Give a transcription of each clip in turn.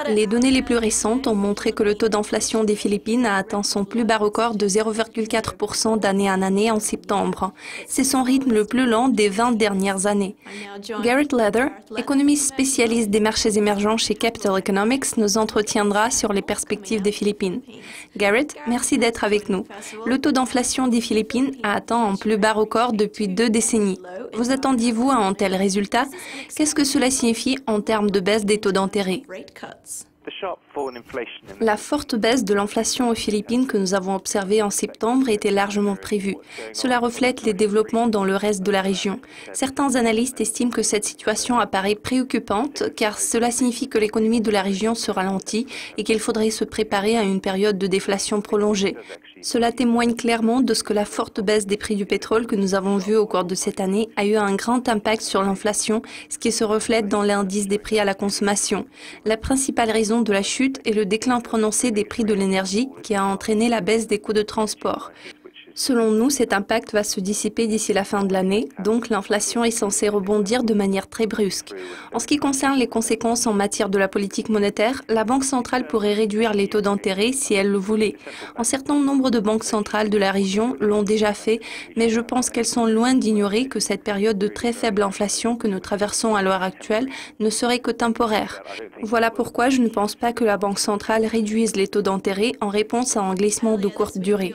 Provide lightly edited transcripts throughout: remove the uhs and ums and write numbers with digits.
Les données les plus récentes ont montré que le taux d'inflation des Philippines a atteint son plus bas record de 0,4% d'année en année en septembre. C'est son rythme le plus lent des 20 dernières années. Garrett Leather, économiste spécialiste des marchés émergents chez Capital Economics, nous entretiendra sur les perspectives des Philippines. Garrett, merci d'être avec nous. Le taux d'inflation des Philippines a atteint un plus bas record depuis 2 décennies. Vous attendiez-vous à un tel résultat? Qu'est-ce que cela signifie en termes de baisse des taux d'intérêt? La forte baisse de l'inflation aux Philippines que nous avons observée en septembre était largement prévue. Cela reflète les développements dans le reste de la région. Certains analystes estiment que cette situation apparaît préoccupante car cela signifie que l'économie de la région se ralentit et qu'il faudrait se préparer à une période de déflation prolongée. Cela témoigne clairement de ce que la forte baisse des prix du pétrole que nous avons vue au cours de cette année a eu un grand impact sur l'inflation, ce qui se reflète dans l'indice des prix à la consommation. La principale raison de la chute est le déclin prononcé des prix de l'énergie qui a entraîné la baisse des coûts de transport. Selon nous, cet impact va se dissiper d'ici la fin de l'année, donc l'inflation est censée rebondir de manière très brusque. En ce qui concerne les conséquences en matière de la politique monétaire, la Banque centrale pourrait réduire les taux d'intérêt si elle le voulait. Un certain nombre de banques centrales de la région l'ont déjà fait, mais je pense qu'elles sont loin d'ignorer que cette période de très faible inflation que nous traversons à l'heure actuelle ne serait que temporaire. Voilà pourquoi je ne pense pas que la Banque centrale réduise les taux d'intérêt en réponse à un glissement de courte durée.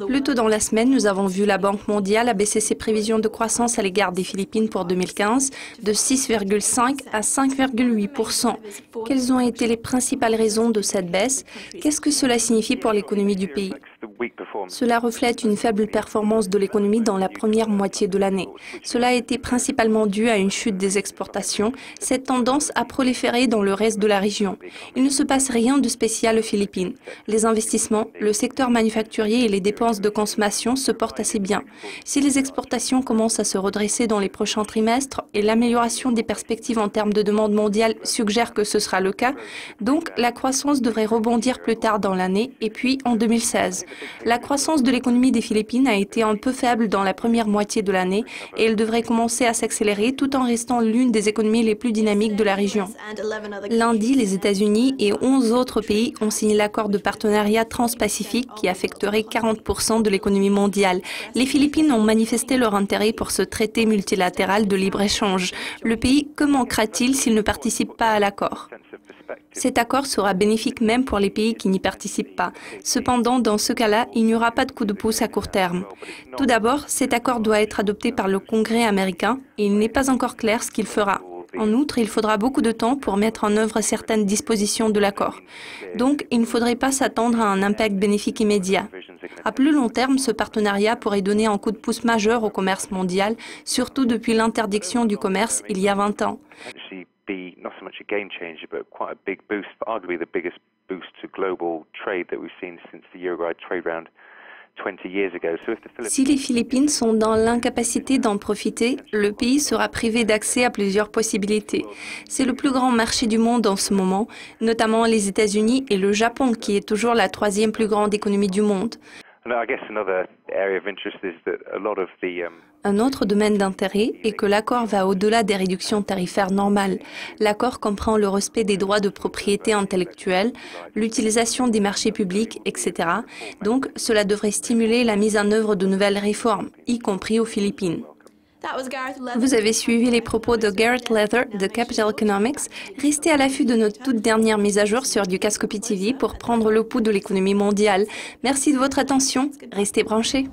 Plus tôt dans la semaine, nous avons vu la Banque mondiale abaisser ses prévisions de croissance à l'égard des Philippines pour 2015 de 6,5 à 5,8%. Quelles ont été les principales raisons de cette baisse? Qu'est-ce que cela signifie pour l'économie du pays? Cela reflète une faible performance de l'économie dans la première moitié de l'année. Cela a été principalement dû à une chute des exportations. Cette tendance a proliféré dans le reste de la région. Il ne se passe rien de spécial aux Philippines. Les investissements, le secteur manufacturier et les dépenses de consommation se portent assez bien. Si les exportations commencent à se redresser dans les prochains trimestres et l'amélioration des perspectives en termes de demande mondiale suggère que ce sera le cas, donc la croissance devrait rebondir plus tard dans l'année et puis en 2016. La croissance de l'économie des Philippines a été un peu faible dans la première moitié de l'année et elle devrait commencer à s'accélérer tout en restant l'une des économies les plus dynamiques de la région. Lundi, les États-Unis et 11 autres pays ont signé l'accord de partenariat transpacifique qui affecterait 40% de l'économie mondiale. Les Philippines ont manifesté leur intérêt pour ce traité multilatéral de libre-échange. Le pays, que manquera-t-il s'il ne participe pas à l'accord? Cet accord sera bénéfique même pour les pays qui n'y participent pas. Cependant, dans ce cas-là, il n'y aura pas de coup de pouce à court terme. Tout d'abord, cet accord doit être adopté par le Congrès américain et il n'est pas encore clair ce qu'il fera. En outre, il faudra beaucoup de temps pour mettre en œuvre certaines dispositions de l'accord. Donc, il ne faudrait pas s'attendre à un impact bénéfique immédiat. À plus long terme, ce partenariat pourrait donner un coup de pouce majeur au commerce mondial, surtout depuis l'interdiction du commerce il y a 20 ans. Not so much a game changer, but quite a big boost, arguably the biggest boost to global trade that we've seen since the Uruguay trade round 20 years ago. Si les Philippines sont dans l'incapacité d'en profiter, le pays sera privé d'accès à plusieurs possibilités. C'est le plus grand marché du monde en ce moment, notamment les États-Unis et le Japon, qui est toujours la troisième plus grande économie du monde. Un autre domaine d'intérêt est que l'accord va au-delà des réductions tarifaires normales. L'accord comprend le respect des droits de propriété intellectuelle, l'utilisation des marchés publics, etc. Donc, cela devrait stimuler la mise en œuvre de nouvelles réformes, y compris aux Philippines. Vous avez suivi les propos de Garrett Leather de Capital Economics. Restez à l'affût de notre toute dernière mise à jour sur Dukascopy TV pour prendre le pouls de l'économie mondiale. Merci de votre attention. Restez branchés.